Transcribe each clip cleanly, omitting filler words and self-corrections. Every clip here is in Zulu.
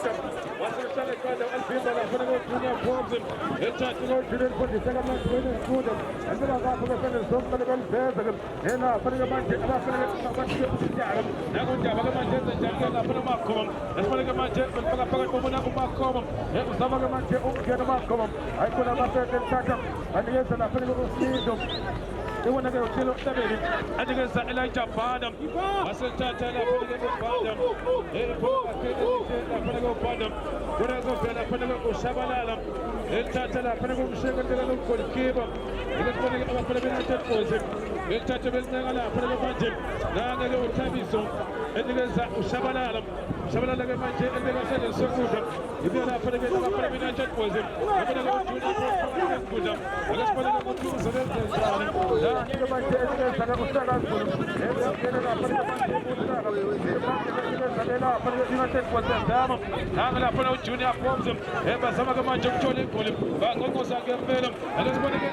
Adam. Wahlala kada alipimba la fana go junior forms. Echa go junior for the second match winning student. عندما قافل فن الصوم قلب الفيزق. هنا فرق ما جاء فرق ما جاء. نقول جاب ما جاء جاء لا فرق ما كوم. فرق ما جاء فرق فرق ومنا ما كوم. فرق ما جاء كان ما كوم. هيكون ما في التاكم. أنا يسنا فرق مسلم. They want to go to the baby. I think it's like Japan. I said, Tata, I'm going to go Padam. I'm going to go Padam. When I go Padam, I'm going to go Shabalala. El Tata, I'm going to go Shabalala. I'm going to keep up. I'm going to go to the Tata. El Tata, I'm going to go Padam. Now I'm going to go Tabiso. And then it's Shabalala. Shabalala, I'm going to go so good. If you're not going to get up, I'm going to go to him. I'm going to go to the let's put it on the so I'm going to put out junior forms. But some of them are jumping for him. But no goes again, and let's put it in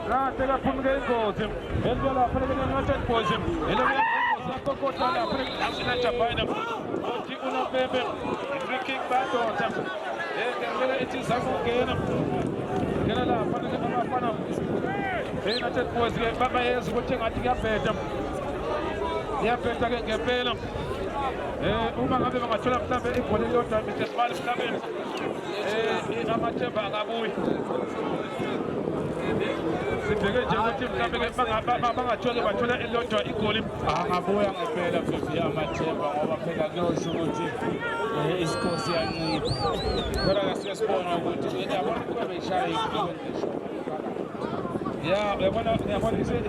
now take a punga goes him. And we'll have a for him. And I'm going to kick back on them. It is a game. Canada, Panama. United was Baba is watching at the Apple. The Apple get Bellum. Uma having a trap tablet for the Lord, Mr. Small Stabin. Amateur Bagabui. The bigger Jamatim coming at Baba Chola, but Chola and Lord equally. I'm going to pay up with the amateur over Pedagogy. East Coast and just born on to the yeah, they want to say,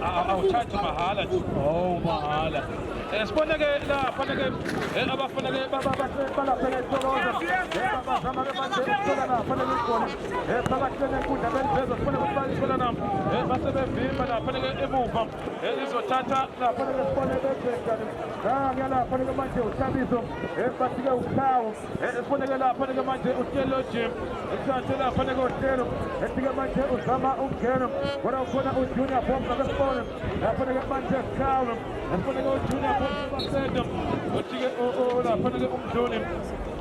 I'll charge Mahala. Oh, Mahala.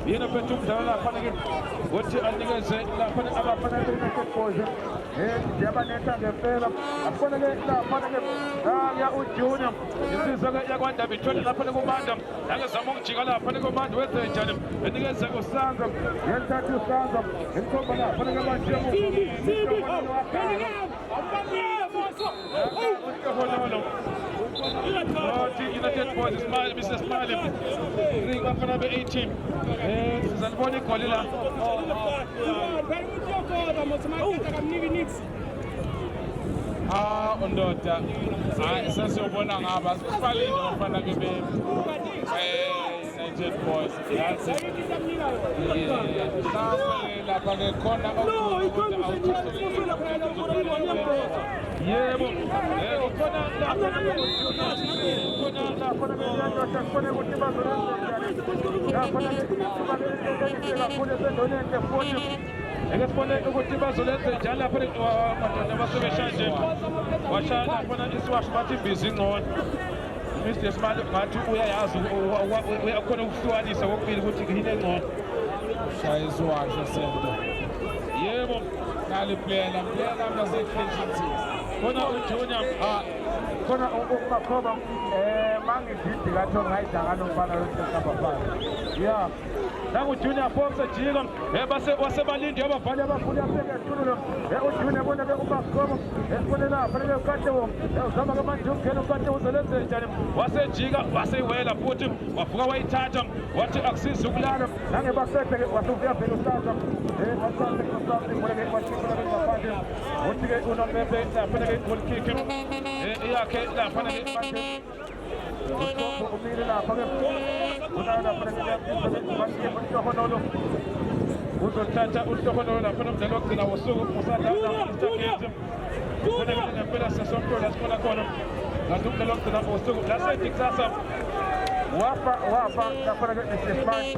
Yena petum dala panage wote andiga ze la panage aba panage na koze jabaneta ngefela apanage la panage ya ujuna isizaga yakwanda bithola lapha kumanda nakazama ukujika lapha kumanda wethe njani andiga ze kusanza yenthathu sanza inkomba la panage manje United boys, Smile, Mr. Smiley. Ring up number 18. Zalboni Kolila. Ondota. Sasa ubona ngaba sifali ngofana kube United boys. That's it. La pale kona yebo ukona ekesibone ukuthi bazolenza njalo lapha madoda basebesha nje washa lapha isiwashi bathi busy ngcono Mr. Smart ngathi uyayazi uyakhona ukuhlukanisa kokubili ukuthi yini engcono shaya isiwashi sento yebo nali player naseefficiency khona uJunior khona umakhoba mangididi kathi ngayidaka nomfana wesicaba 5 yeah nangu Junior Fox ejika wasebalindi abavali abakhulu yafika etulo uJunior bona ke umakhoba ebona lapha le kaTewo uzama kamanje ukugena uKaTewo uzolenza njani wasejika wasewela futhi wavuka wayithatha wathi akusiza ukulala nange basethe ke wasufika phela usasa wasathe kusasa bona ke wasifuna ngaphandle uthi ke unombe lapha ke goal kick yakhe lapha ke bathi umile lapha ke unala lapha ke uSohonolo uzothatha uSohonolo lapha nomdlalo wokugcina wosuku usadlala istaketi ubona ke ngempela sesontola sibona khona ngathi umdlalo wokugcina wosuku lasethi kusasa wafa lapha ke isifani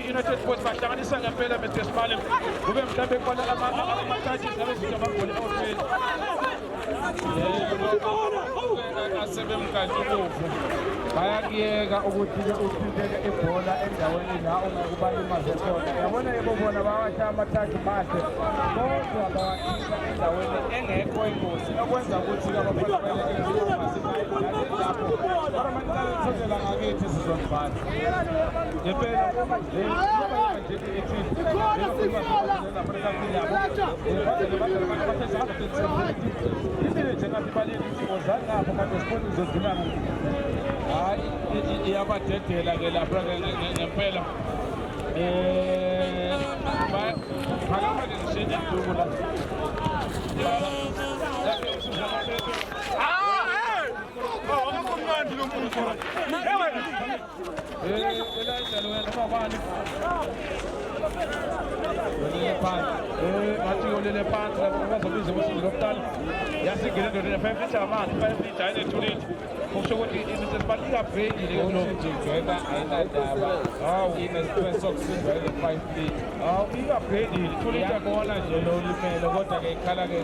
United Sports bahlanganisa ngempela Mr. Smalim kube mhlambe khona ama-charges nabezinto amagoli outfield asebemkantuluvu bayakuyeka ukuthi-ke uthinteke ibhola endaweni la ungakubalimaze khona yabona yebobona bawasha amathaji mahle kodwa bawathinta endaweni engekho ingozi okwenza ukuthi-ke abafanaelapho ngakithi sizonibhala ngempela hayi iyabadedela-ke lapha ngempela phakama ngishene iduku la akumnandi lo muntu olele phansi bazobiza usuku lokuqala yasingena indoda ne-5 litre amanzi 5 litre ayine-2 litre kusho ukuthi Mrs. Smalim ika-upgrade-ile njengena ayinadaba hawu inesipesi sokusindwa ile 5 litre hawu ika-upgrade-ile 2 litre yabona nje lo limele kodwa-ke ikhala-ke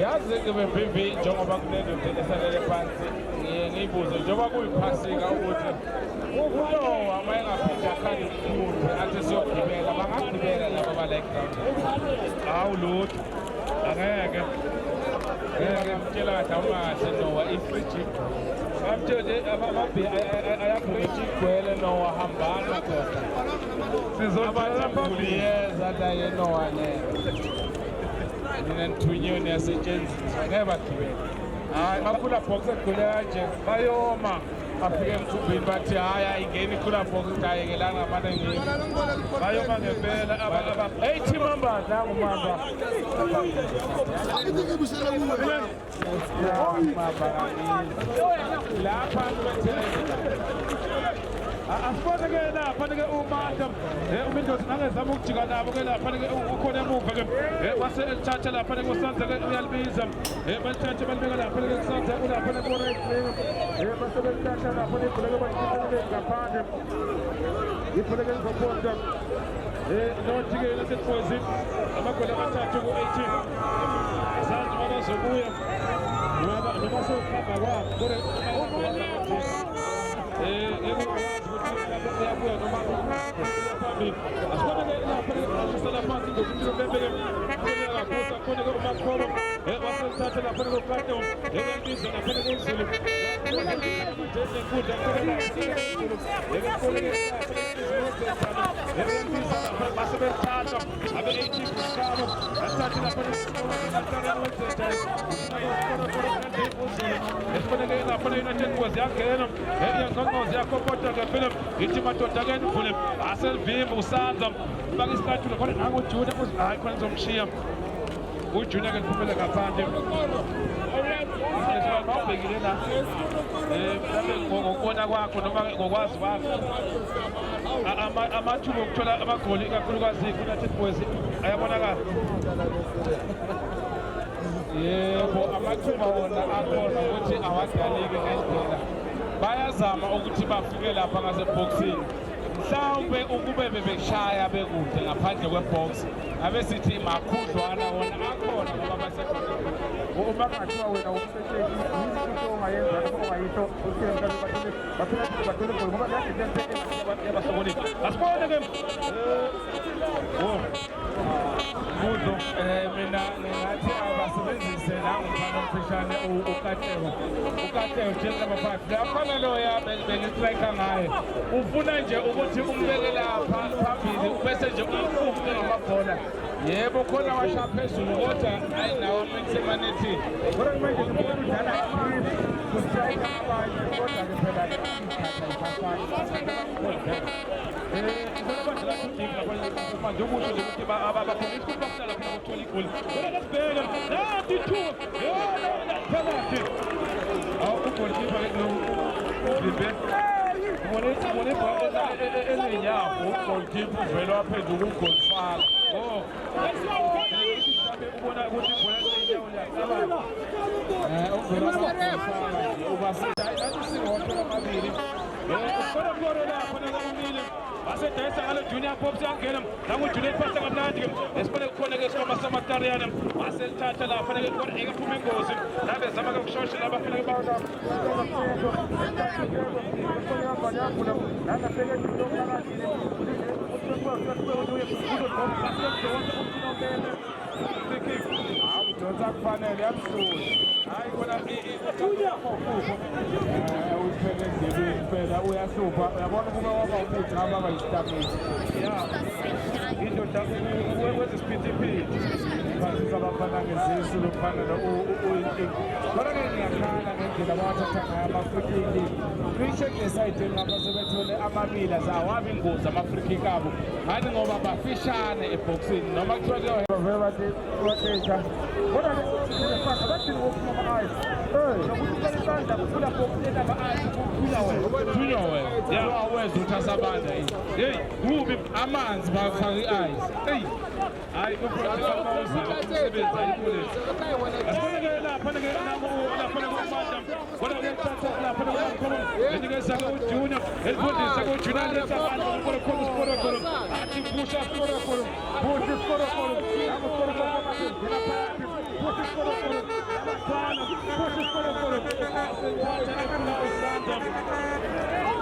yazi-ke bebhimbi njengoba kunendoda esalele phansi ngiyibuze njengoba kuyiphasika ukuthi ulowa uma engaphinde akhale umuntu athi siyogibela bangagibela laba bala eground hawu lutho angeke ngamtshela kahle awungahle nowa i-free jip amtshele ayagwele igwele nowa hambana kodwa sizobiyeza laye nowa mina nithunywe niyasetshenziswa ngeke bagibela hayi makhula box egcwele kanje bayoma afike emkhumbini bathi hayi ayingeni ikhula box ukuthi ayekelanga amane ngini bayoma ngempela hey team members nangu mamba lapha asibone-ke lapha-ke uMandla uMindosi nangezama ukujika nabo-ke lapha-ke ukhona emuva-ke wasethatha lapha-ke uSanza-ke uyalibiza balithathe balibeka lapha-ke kuSanza ulapha-ke ku-right basebelithatha lapha-ke ibhuleke balibizele ngaphandle ibhuleke lizophonda nothi-ke lasethozi amagoli amathathu ku-18 Sanza babazobuya noma sewuhamba kwabo kodwa uyabuya noma phambili asibone-ke lapha usala phansi ngokuthi bebeke yakaphusa khona-ke uMakhobo waselithatha lapha-ke uKato ebendiza lapha-ke uzulu basebelithatha abe-18 kushabo athathe lapha-ke esibone-ke lapha-ke United Boys yangena iyangqongqoza yakokota-ke phela ithi madoda-ke nivule aselivimba uSanza faka isikathulo khona nanguJunior hayi khona ngizomshiya uJunior-ke liphumele ngaphandle ubhekile la ngokubona kwakho noma ngokwazi kwakho amathuba okuthola amagoli kakhulukazi United Boys ayabonakala yebo amathuba wona akhona ukuthi awadaleki ngendlela bayazama ukuthi bafike lapha ngaseboxini mhlawumbe ukube bebeshaya bekude ngaphandle kwebox abe sithi makhudlwana wona akhona ngoba basekhona uma kungathiwa wena umsebenzi into ongayenza ongayisho baphela ngoba yabasobonile asibone-ke Muzo mina ngingathi abasebenzise nangumfana omfishane uKateko njengoba phansi lakhona loya bengistrayika ngaye ufuna nje ukuthi umbeke lapha phambili bese nje umfuke ngamabhola yebo khona washa phezulu kodwa hayi nawo amensemanethini kodwa manje ngibona udlala kustrayika abanye kodwa-ke phela manje ukusho nje ukuthi abakhonisa ukuthi bakuhlala khona ukuthola igoli kodwa lesibheke nanti ithuba phakathi ugolikipa-ke udlimbe ubone elenyawo ugolikipa uvele waphezulu ukugolifaka ubona ukuthi ibhola elenyawo liyacabanga uvele wagolifaka ubasinathi amabili ukhorakoro lapho nakamile basedayisa ngalo Junior Pops yangena nanguJuliet Pastor kamnandi-ke esibone kukhona-ke isikhomba samatariyana baselithatha lapha-ke khona ekaphuma ingozi nabezama-ke ukushosha labafaneke udonsa kufanele yamhluli hayi khona uthele endlebeni phela uyahlupha uyabona ukuba waba umuthi ngaba bayistabisi ya indoda wezisiphithiphithi phasisa abafana ngezisu lokufanele uyinkinga kodwa-ke ngiyakhala ngendlela abawathatha ngayo ama-free-kick kwi-check esayidini ngapha sebethole amabili azawabi ingozi ama-free-kick abo ngani ngoba bafishane ebhoksini noma kuthiwa vele batesha kodwa-ke abathini wophuma ama-ayisi nokuthi ucela isandla kuphula bhoksini ama-ayisi kuphula wena yawaweza ukuthi asabanda yeyi kubi amanzi bafaka i-ayisi eyi hayi umsebenzi ayikulesi asiboneke lapha-ke lapha-ke uMandla kodwa-ke lapha-ke uyakhona enikeza-ke uJunior elifundisa-ke uJunior lesabandla ukorokoro usikorokoro athi pusha usikorokoro pusha usikorokoro usikorokoro pusha usikorokoro abafana pusha usikorokoro aseniphatha ekhula uSanza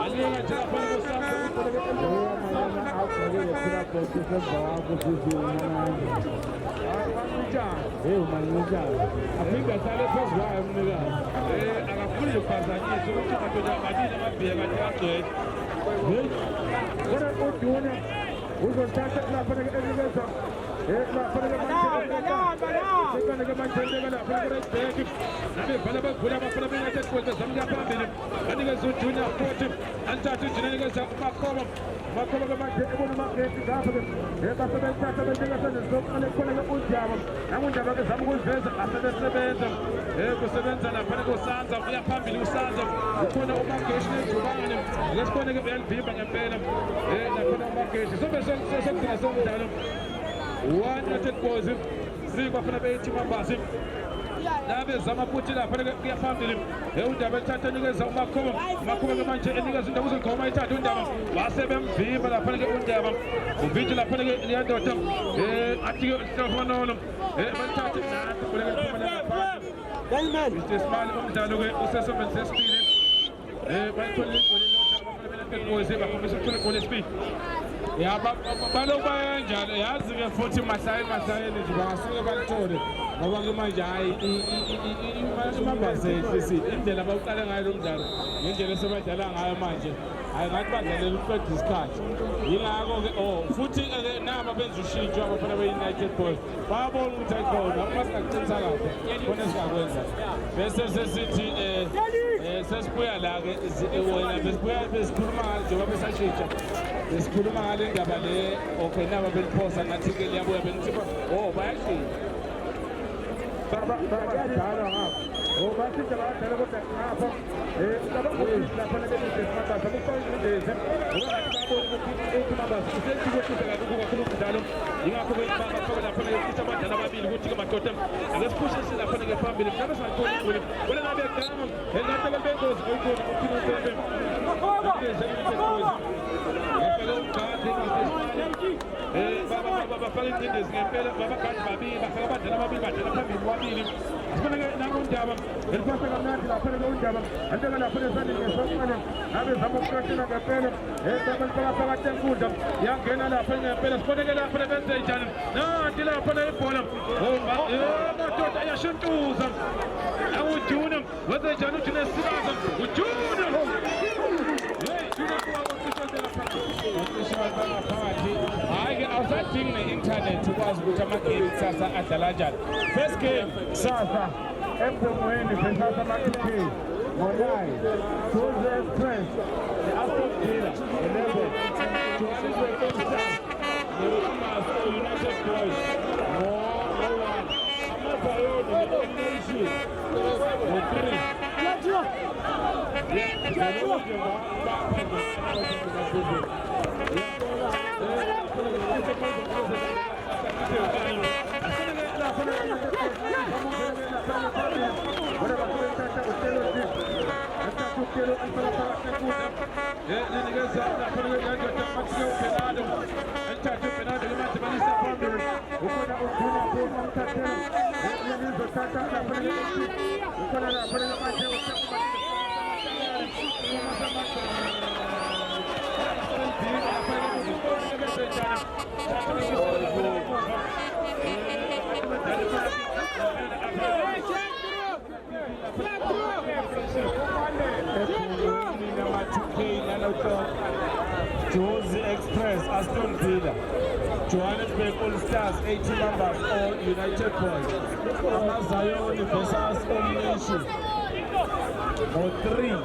alinga nje lapha-ke uSanza aphinde ahlale phezu kwayo umnikazi akafuni ukuphazanyisa ukuthi madoda amabili amabhiya kade agcwele kodwa uJunior uzothatha lapha-ke enikeza United boys, three bafana bethi mabasi. Nabe zama futhi lapha ke phambili. Undaba ethatha nikeza umakhomo. Umakhomo ke manje enikeza indaba uzokhoma ithatha undaba. Base bemviva lapha ke undaba. Uvithi lapha ke liyandoda. Athi ke Stefano. Bathatha nathi kuleke liphumela lapha. Diamond. Mr. Smile umdlalo ke usesebenzisa isipili. Bayithola igoli lodwa bafana boys bakhombisa ukuthola igoli lesipili. Ya baloku bayanjalo yazi ke futhi masayeni nje bangasuke balithole ngoba ke manje hayi imabase indlela abawuqala ngayo lo mdlalo ngendlela esebadlala ngayo manje hayi ngathi badlalela ukuqeda isikhathi yingakho ke futhi naba benza ushintsho abafana be-United Boys bayabona ukuthi ayikhona uma singakucinisa kahle khona esikakwenza bese sesithi sesibuya la-ke wena besikhuluma ngayo njengoba besashintsha besikhuluma ngale ndaba le okay naba beliphosa ngathi-ke liyabuya benithi bayashintsha bayadala ngapho bashintsha bayadala kodwa ngapho cabanga lapha nebelise simatasa kufake indezi ngoba ngathi babona ukuthi mabasi usesikwehlisa kakhulu umdlalo yingakho-ke bafake lapha nekusha abadala ababili ukuthi-ke madoda ake siphushise lapha-ke phambili mhlawumbe singatholi igoli wena ngabe gama ngathi-ke bengozi oyigoli uphina usebe bafake incindezi ngempela babagadi babili bafake abadala ababili badala phambili kwabili siboneke nangundaba elipase kamnandi lapha-ke undaba anteke lapha esandini ngesokuqala ngabe zama ukuqashela ngempela babelifaka phakathi enkundla yangena lapha ngempela siboneke lapha benze njani nanti lapha ibhola madoda ayashintuza awujuna wenze njani ujuna esibaza ujuna hayi-ke awusadingi ne-inthanethi ukwazi ukuthi amagame kusasa adlala kanjani. First game kusasa eMgqongweni sesasa amakhiphi ngo-9 Tuesday Express ne-Aston Villa 11 Johannesburg Stars ne-United Boys ngo-1 Amazayoni ne-Nation ngo-3 Jozi Express, Aston Villa, Johannesburg All Stars, 80 members, all United Boys, Amazayoni versus Nation, or 3.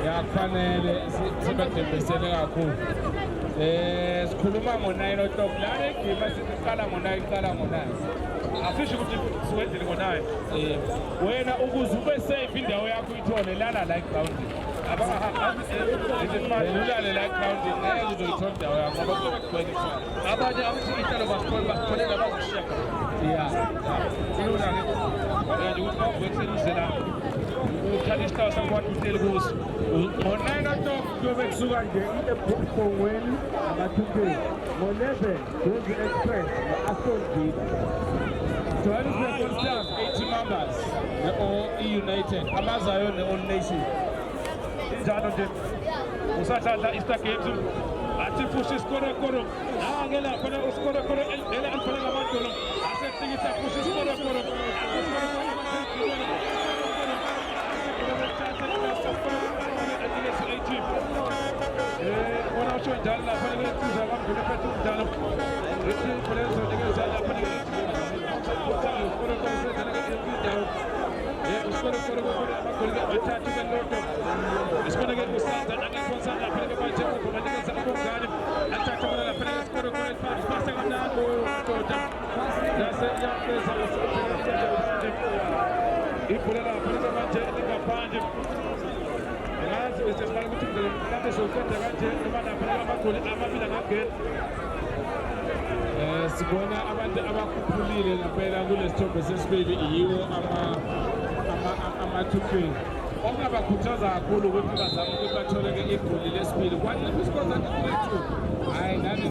Yakufanele sibadembesele kakhulu. Sikhuluma ngo-9 o'clock lana igame siqala ngo-9 iqala ngo-9. Asisho ukuthi siwenzile ngo-9. Wena ukuze ube safe indawo yakho uyithole lana la grounding. Ulale la grounding ngeke uzoyithola indawo yakho ngoba kuzobe kugcwele khona. Abanye abathikitalo bakhona abazoshiya khona. Ilula-ke nje ukuthi mawuvekuseni la uthatha isihlalo sakwathi uhleli kuso. Ngo-9 o'clock kuyobe kusuka nje eMgqongweni ama-2K. Ngo-11 Jozi Express ne-Aston Villa. Johannesburg All Stars 80 members ne-United. Amazayoni ne-All Nation. Injalo nje usadlala Easter Games athi futhi isikoro ake lapha na usikoro ela alifana ngamadolo asesikisa futhi isikoro ona usho njalo lapha ngekuza kwamdula phethu njalo ethi kulezo ngeza lapha sibona abantu abakhuphulile ngempela kulesithombe sesibili yiwo ama-2-3 okungabakhuthaza kakhulu ukuthi bazame ukuthi bathole-ke igoli lesibili kwaneisikhoza ke-3-2 hhayi nani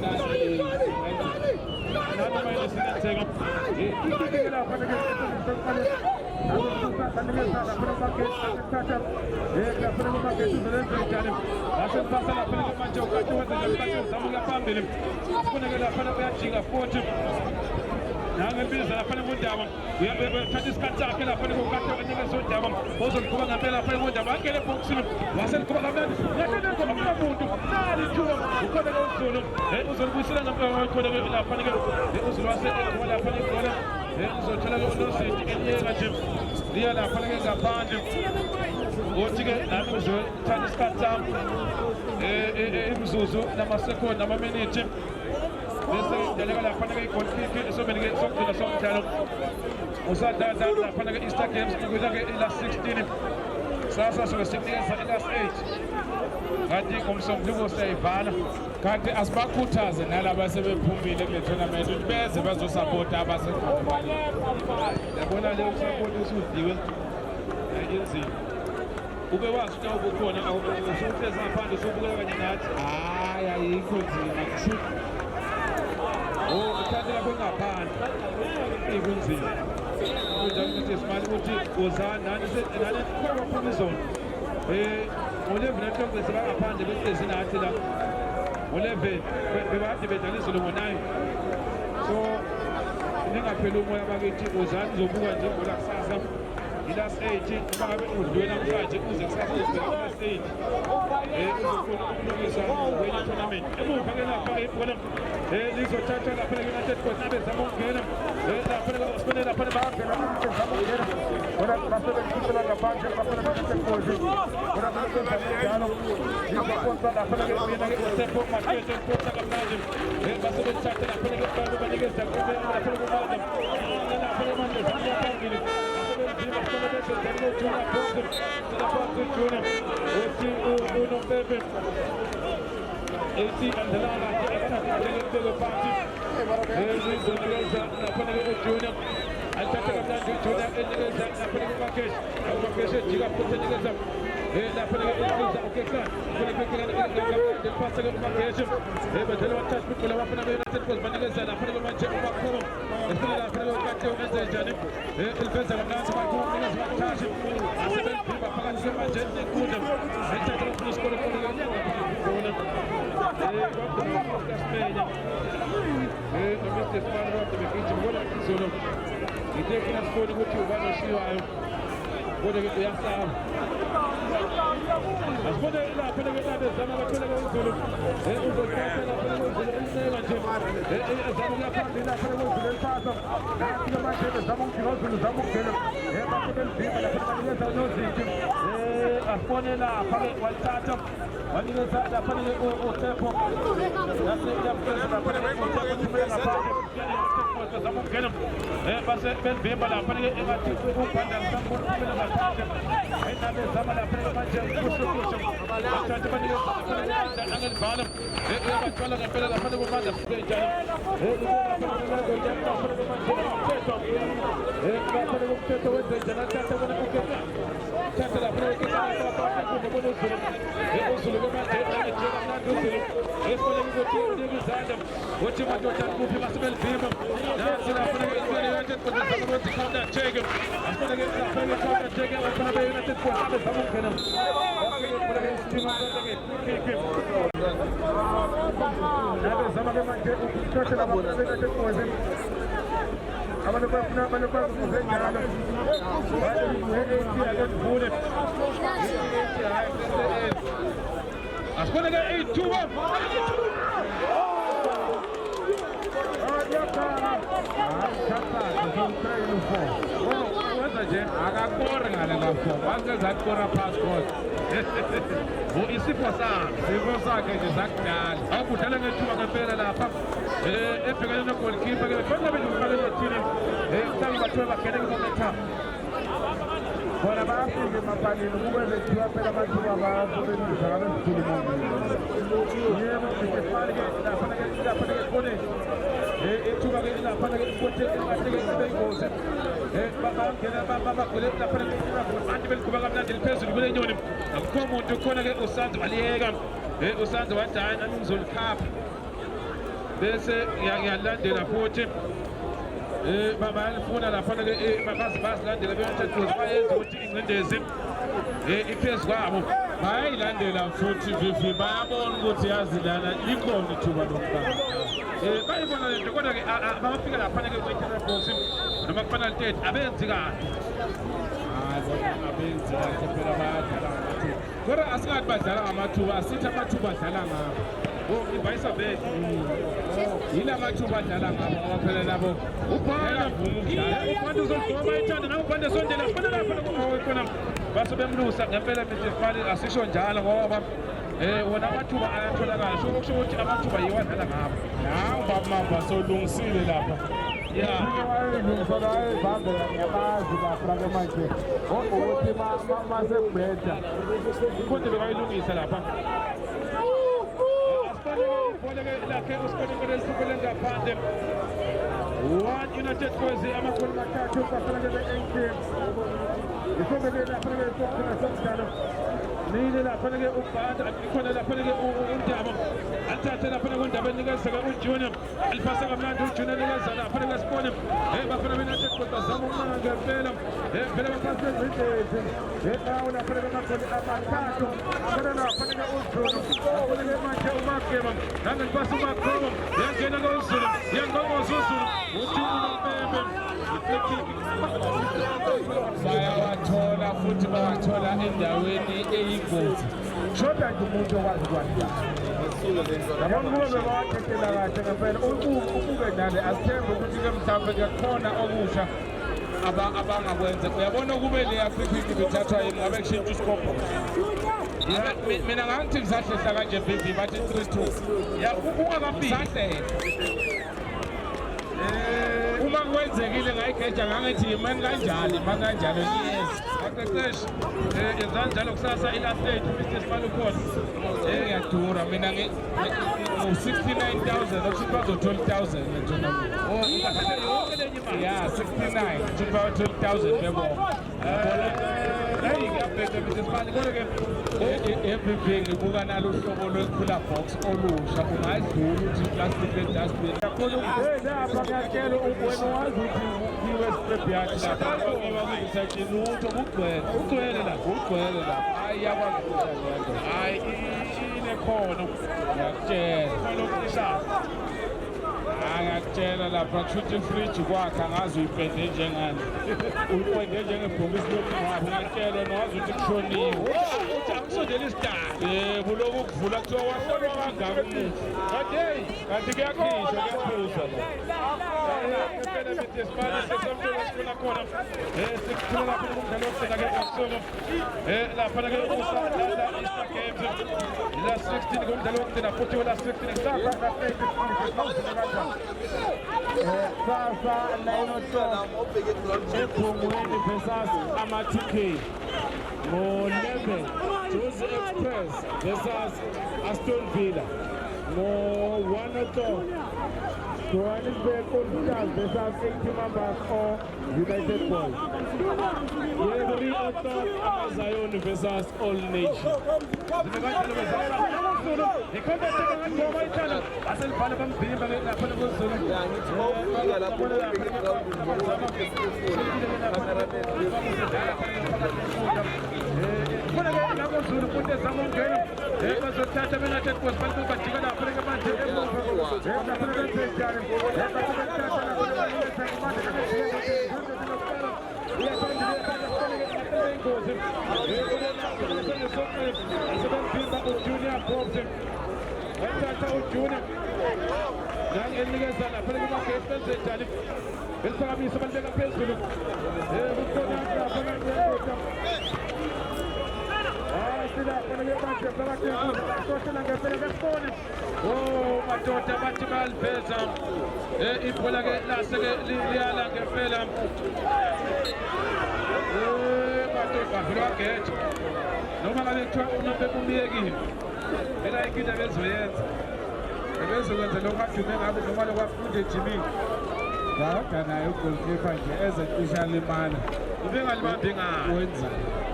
nangembiza lapha ngundaba uyabethatha isikhathi sakhe lapha ngokukade okanyeke sodaba ozolikuba ngempela lapha ngundaba akele boxini waselikuba kamnandi yathanda ngomuntu nali thuba ukhona ke uzulu uzolibuyisela ngempela khona ke lapha ngeke uzulu waselikuba lapha ngegoli uzothola ke unosindi enyeka nje liya lapha ngeke ngaphandle uthi ke nami uzothatha isikhathi sami imizuzu namasekondi namaminithi bese ndeleka lapha ngegoli kick esobeni sokugcina somdlalo usadada lapha nge-Easter Games kuza ke last 16 sasa soke sikunikeza last 8 kanti ngomsombuluko siyayivala kanti asibakhuthaze nalaba sebephumile kule tournament ukuthi beze bazosapota abasekhona yabona leyo support usudiwe enzini ube wazi ukuthi awubukhona awusuhlezi ngaphandle usubukela kanye nathi hayi ayikho nzima uthathela kwengaphandle ikunzima kunjalo ukuthi simali ukuthi uzana nani kwaphuma izona ngo-11 nahlonke sebangaphandle behlezi nathi la ngo-11 bebade bedlala izolo ngo-9 so ningapheli umoya bakithi uzani uzobuka nje ngola kusasa ilast 8 uma ngabe udlwe namhlanje uze kusasa uzibheka ilast 8 uzofuna ukulungisa kwenye tournament emuva ke lapha ibhola lizothatha lapha e-United Coast abezama ukungena lapha usibone lapha bayangena bezama ukungena bona basebenzisela ngaphandle lapha e-United Coast bona basebenzisa njalo lizokonsa lapha ke uSepho Mashete ukonsa kamnandi basebenzisa lapha ke banikeza lapha kumanda lapha emanje phambili nabezama-ke manje ukuhlohlela abaphakathi kuze abantu bafuna abantu bakuze njalo akuvule asiboneke 8-2 wenza nje akakori ngale ngafo wasezakora passport isifo sakhe nje zakudala akudlala ngethuba ngempela lapha ebhekene nogolikipa ke kodwa bekufanele ethini mhlawumbe bathiwe bagene kumometha bona bayafika emapalini kube bethiwa phela amathuba abasebenzisa ngabesikhulumile yebo sifake lapha-ke khone ithuba-ke lapha-ke kuthekahleke sebeyingozi bangena bagule lapha-ke anti beliguma kamnandi liphezulu kule nyoni akukho muntu khona-ke usanze waliyeka usanze wadaya nami ngizolikhapha bese ngiyalandela futhi bayalifuna laphana-ke bazilandela beyothekuze bayenza ukuthi ingcindezi iphezu kwabo bayayilandela futhi vivi bayabona ukuthi yazi lana likhona ithuba lokubanga bayibona lento kodwa-ke bangafika laphana-ke kwi-internal box noma kufanele 30 abenzi kahle abenzi kahle phela bayadlala ngamathuba kodwa asingathi badlala ngamathuba asithi amathuba adlala ngabo ibhayisa bethu yila mathuba adlala ngabo ngoba phela nabo ubhanda ubhanda uzogoma ithanda nawe ubhanda sondela khona lapha khona base bemlusa ngempela Mr. Fali asisho njalo ngoba wona amathuba ayatholakala sho kusho ukuthi amathuba yiwo adlala ngabo hawu baba mamba solungisile lapha ngizona ayibambela ngiyabazi bafrake manje ngokuthi masebheda ikhonde bekayilungisa lapha lakhe usikonekele lisukele ngaphandle One United boys amakhulu mathathu bafanele be-18 ifobeke lafanele sokukhona somdlalo nile lafanele ubhanda ikhona lafanele undaba athathe lafanele undaba enikezeka ujunior aliphasa kamnandi ujunior nikeza lafanele sibone bafanele be-United boys bazama ukunqanga ngempela phela baphase ezindezi nawo lafanele amakhulu amathathu khona lafanele uZulu bafanele manje uMagema nangelipasa uMagoma yangena koZulu yangongoza uZulu uthi uNombembe bayawathola futhi bawathola endaweni eyingozi shoda nje umuntu okwazi ukwaziya yabona kube bebawathethela kahle ngempela ubuke nale asithembe ukuthi-ke mhlawumbe kuyakhona okusha abangakwenza uyabona kube leya free bethathwa yini ngabe kushintsha isikobho mina ngangithi ngisahlehla kanje bibi bathi 3-2 ungakafiki uma kwenzekile ngayigeja ngangithi imani kanjani niyeza aqeqeshi yenzani njalo kusasa i-last stage Mr. Sibali ukhona ngiyadura mina ngo-69,000 okushipha zo-12,000 ya 69 shipha 12,000 bebonga ngiyabheka Mr. Sibali kodwa-ke everything ibuka nalo uhlobo lwekhula box olusha ungayidlula ukuthi i-plastic le-dustbin lapha ngiyatshela wena wazi ukuthi i-West yakhe lapha ngisatshela ugcwele la hayi yakwazi ukuthi hayi inekhono ngiyakutshela khona okushaya ngiyakutshela lapha kushuthi ifriji kwakhe angazi uyipende njengani uyipende njengebhokisi lomngcwabo ngiyakutshela nawazi ukuthi kushoniwe uthi akusondela isidala yebo lokhu kuvula kuthiwa wahlolwa kangaka umuntu kanti kuyakhishwa kuyaphuzwa phela Mr. Sibali sesamthola sifuna khona sikuphula lapha kumdlalo wokugcina-ke ebusuku laphana-ke usadlala Easter Games la 16 kumdlalo wokugcina futhi la 16 sasa 9 ephungweni versus ama-2K ngo-11 Jose Express versus Aston Villa ngo-1 o'clock Johannesburg Constance versus 80 members or United Boys. Every o'clock Zion versus All Nation. Oh, madoda bathi bayaliveza ibhola ke lase-ke liyala ngempela madoda vele wageja noma ngabe kuthiwa unobe umiyekile phela inkinda bezoyenza ebezokwenza lokhu adume ngabo noma lokhu afunde ejimini kodwa naye ugolikipa nje ezencisha limana ubengalibambi ngalo wenza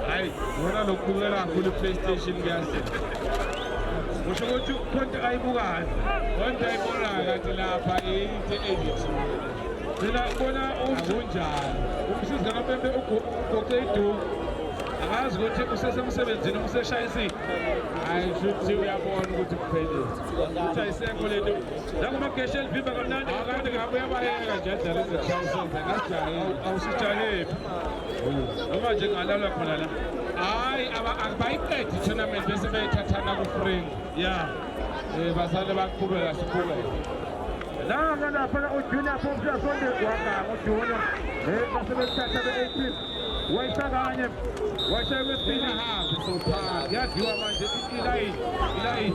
hayi wona lokubukela kakhulu i-playstation kuyazi kusho ukuthi konke ayibukayo kodwa ayibonayo kanti lapha into edithi mina ngibona akunjalo umsizi kaMapembe ugoqe iduku akazi ukuthi usesemsebenzini useshayisile hayi shuthi uyabona ukuthi kuphelile ukuthi ayisekho lento nakumageshe elivimba kamnandi akade ngabe uyabayeka nje adlala ezishayisonke ngasijayeli awusijayephi noma nje ngalalwa khona la hayi abayiqedi i-tournament bese beyithathana ku-fring ya basale baqhubeka siqhubeka nanga laphana ujunior Pops yasonde waganga ujunior basebethatha be-18 wayisakanye washaya kwesibili ahambe sophaka yadliwa manje ilayini